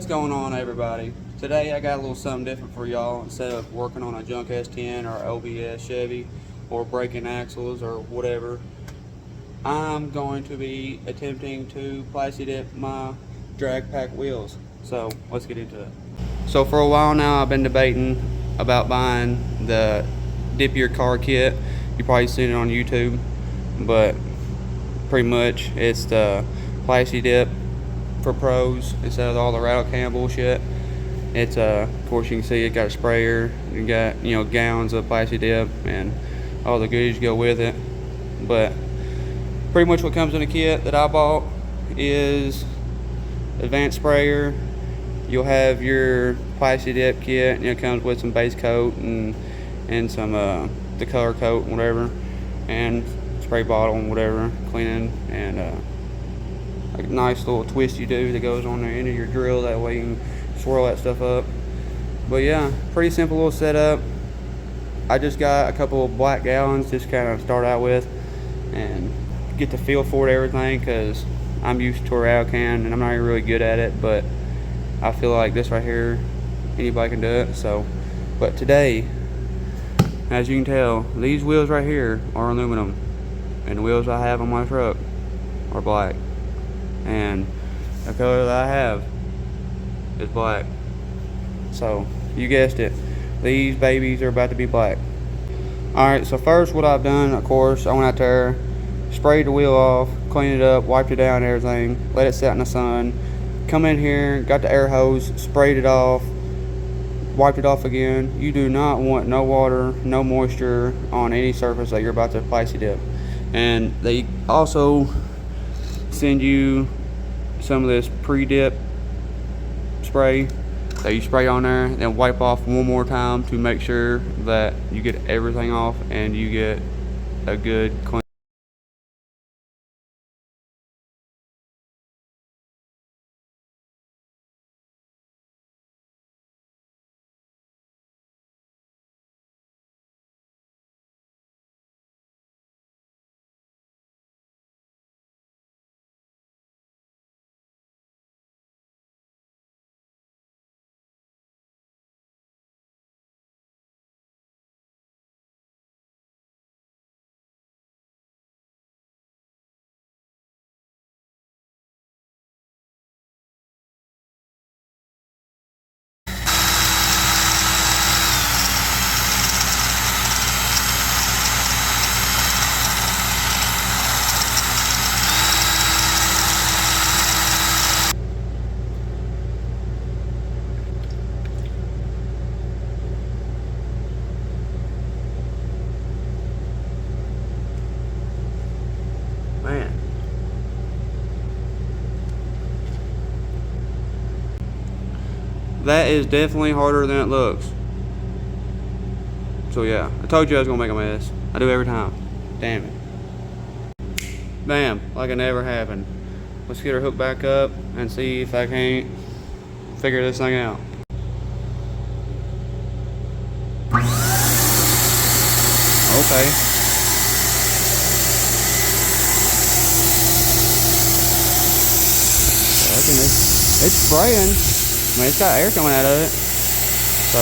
What's going on, everybody? Today I got a little something different for y'all. Instead of working on a junk S10 or OBS Chevy or breaking axles or whatever, I'm going to be attempting to PLASTI dip my drag pack wheels. So let's get into it. So for a while now I've been debating about buying the dip your car kit. You probably seen it on YouTube, but pretty much it's the PLASTI dip for pros instead of all the rattle can bullshit. It's of course you can see it got a sprayer, you got gallons of PLASTI dip and all the goodies go with it. But pretty much what comes in the kit that I bought is advanced sprayer. You'll have your PLASTI dip kit, and it comes with some base coat and some the color coat and whatever, and spray bottle and whatever, cleaning, and a nice little twisty do that goes on the end of your drill. That way you can swirl that stuff up. But yeah, pretty simple little setup. I just got a couple of black gallons just kind of start out with and get the feel for it, everything, because I'm used to a rattle can and I'm not even really good at it, but I feel like this right here, anybody can do it. So, but today, as you can tell, these wheels right here are aluminum, and the wheels I have on my truck are black, and the color that I have is black. So you guessed it, these babies are about to be black. Alright, so first what I've done, of course, I went out there, sprayed the wheel off, cleaned it up, wiped it down and everything, let it sit in the sun, come in here, got the air hose, sprayed it off, wiped it off again. You do not want no water, no moisture on any surface that you're about to PLASTI dip. And they also send you some of this pre-dip spray that you spray on there and wipe off one more time to make sure that you get everything off and you get a good clean. Man, that is definitely harder than it looks. So yeah, I told you I was gonna make a mess. I do every time. Damn it. Bam, like it never happened. Let's get her hooked back up and see if I can't figure this thing out. Okay. It's spraying. I mean, it's got air coming out of it. So,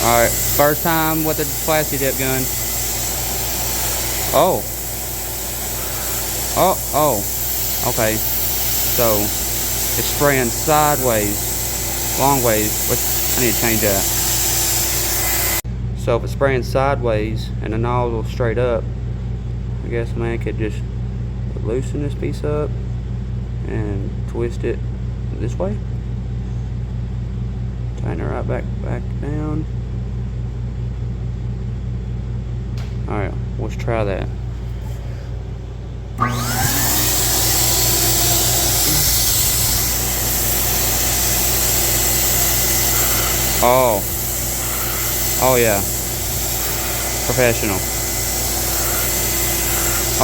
alright, first time with the PLASTI dip gun. Oh. Okay. So, it's spraying sideways, long ways. I need to change that. So, if it's spraying sideways and the nozzle straight up, I guess man could just loosen this piece up and twist it this way, tighten it right back down. Alright, let's try that. Oh yeah, professional.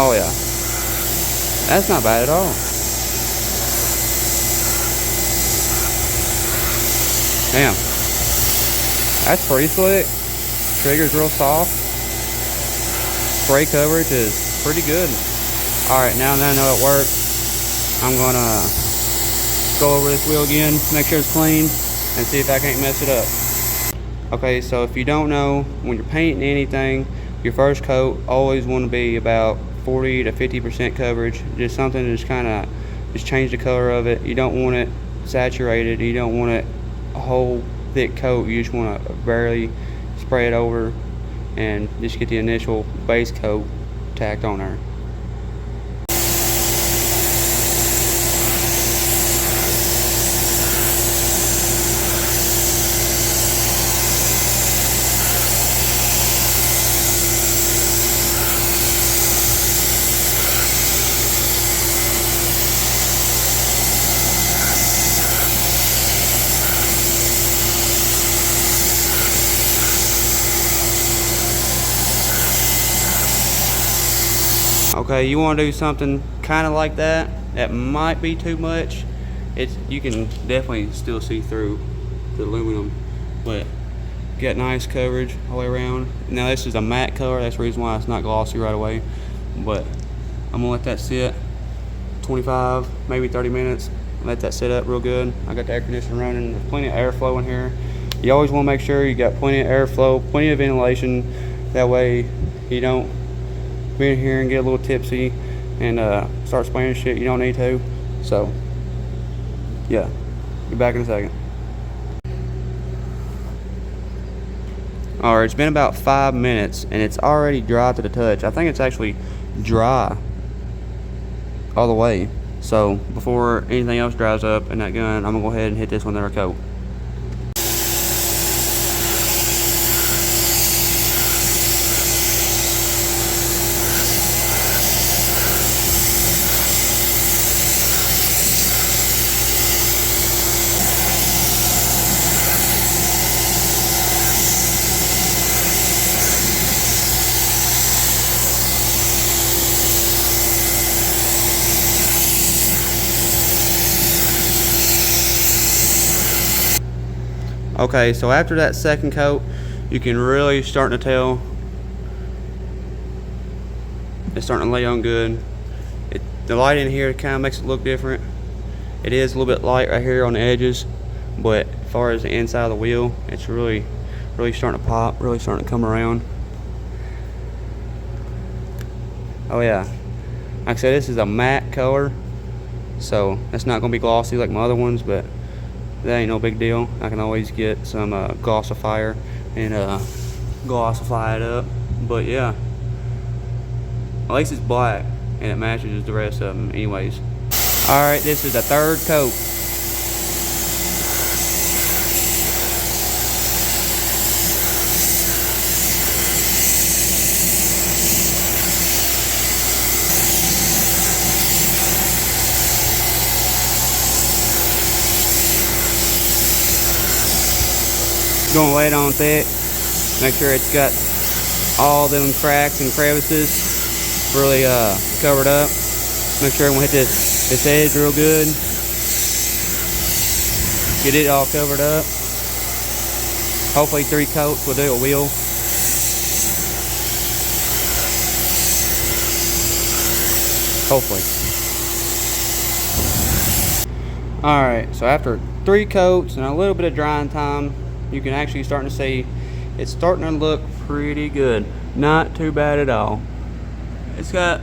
Oh yeah, that's not bad at all. Damn, that's pretty slick. Trigger's real soft. Spray coverage is pretty good. Alright, now that I know it works, I'm gonna go over this wheel again, make sure it's clean, and see if I can't mess it up. Okay, so if you don't know, when you're painting anything, your first coat always want to be about 40 to 50% coverage. Just something to just kind of just change the color of it. You don't want it saturated. You don't want it a whole thick coat. You just want to barely spray it over and just get the initial base coat tacked on there. Okay, you want to do something kind of like that. That might be too much. You can definitely still see through the aluminum, but get nice coverage all the way around. Now this is a matte color. That's the reason why it's not glossy right away. But I'm gonna let that sit 25, maybe 30 minutes. Let that sit up real good. I got the air conditioner running. There's plenty of airflow in here. You always want to make sure you got plenty of airflow, plenty of ventilation. That way you don't be in here and get a little tipsy and start spraying shit you don't need to. So yeah, be back in a second. Alright, it's been about 5 minutes and it's already dry to the touch. I think it's actually dry all the way. So before anything else dries up in that gun, I'm gonna go ahead and hit this one with our coat. Okay, so after that second coat, you can really start to tell it's starting to lay on good. The light in here kind of makes it look different. It is a little bit light right here on the edges, but as far as the inside of the wheel, it's really starting to pop, really starting to come around. Oh yeah, like I said, this is a matte color, so it's not going to be glossy like my other ones, but that ain't no big deal. I can always get some glossifier and glossify it up. But yeah, at least it's black and it matches the rest of them anyways. Alright, this is the third coat. Gonna lay it on thick, make sure it's got all them cracks and crevices really covered up. Make sure I'm gonna hit this edge real good, get it all covered up. Hopefully 3 coats will do a wheel. Hopefully. Alright, so after 3 coats and a little bit of drying time, you can actually start to see it's starting to look pretty good. Not too bad at all. It's got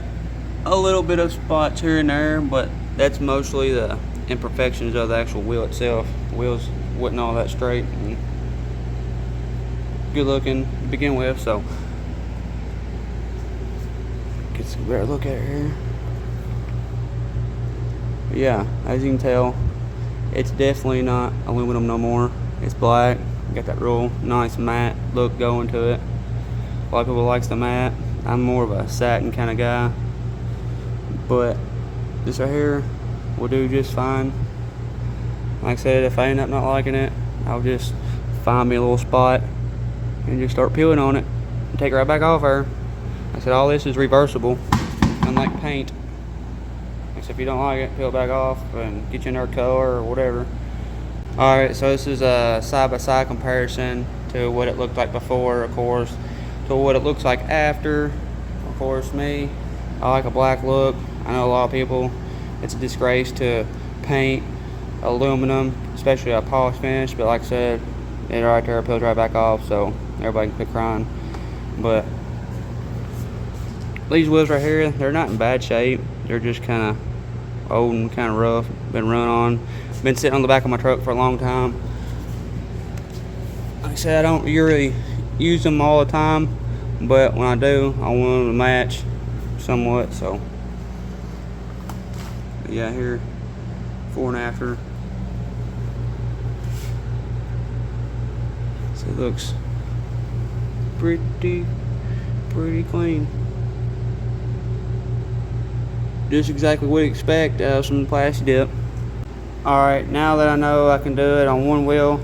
a little bit of spots here and there, but that's mostly the imperfections of the actual wheel itself. The wheels wasn't all that straight and good looking to begin with, so get some better look at it here. But yeah, as you can tell, it's definitely not aluminum no more. It's black. Got that real nice matte look going to it. A lot of people likes the matte. I'm more of a satin kind of guy, but this right here will do just fine. Like I said, if I end up not liking it, I'll just find me a little spot and just start peeling on it and take it right back off her. Like I said, all this is reversible, unlike paint. So if you don't like it, peel it back off and get you another color or whatever. Alright, so this is a side-by-side comparison to what it looked like before, of course, to what it looks like after. Of course, me, I like a black look. I know a lot of people, it's a disgrace to paint aluminum, especially a polished finish, but like I said, it right there peels right back off, so everybody can quit crying. But these wheels right here, they're not in bad shape. They're just kind of old and kind of rough, been run on, been sitting on the back of my truck for a long time. Like I said, I don't really use them all the time, but when I do, I want them to match somewhat. So yeah, here, before and after. So it looks pretty clean. Just exactly what you expect out of some plastic dip. Alright, now that I know I can do it on one wheel,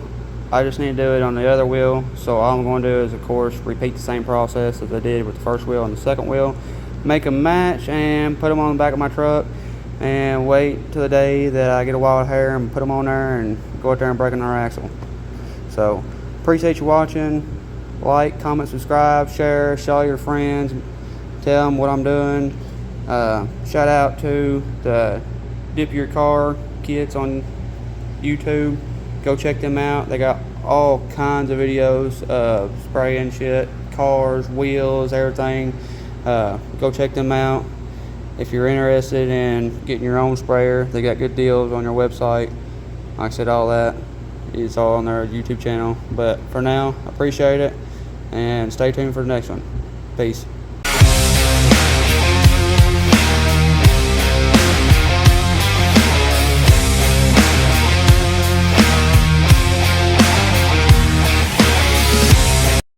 I just need to do it on the other wheel. So all I'm going to do is, of course, repeat the same process as I did with the first wheel and the second wheel. Make them match and put them on the back of my truck, and wait till the day that I get a wild hair and put them on there and go out there and break another axle. So appreciate you watching. Like, comment, subscribe, share all your friends, tell them what I'm doing. Shout out to the Dip Your Car kids on YouTube. Go check them out. They got all kinds of videos of spraying shit, cars, wheels, everything. Go check them out. If you're interested in getting your own sprayer, they got good deals on their website. Like I said, all that is all on their YouTube channel. But for now, I appreciate it, and stay tuned for the next one. Peace.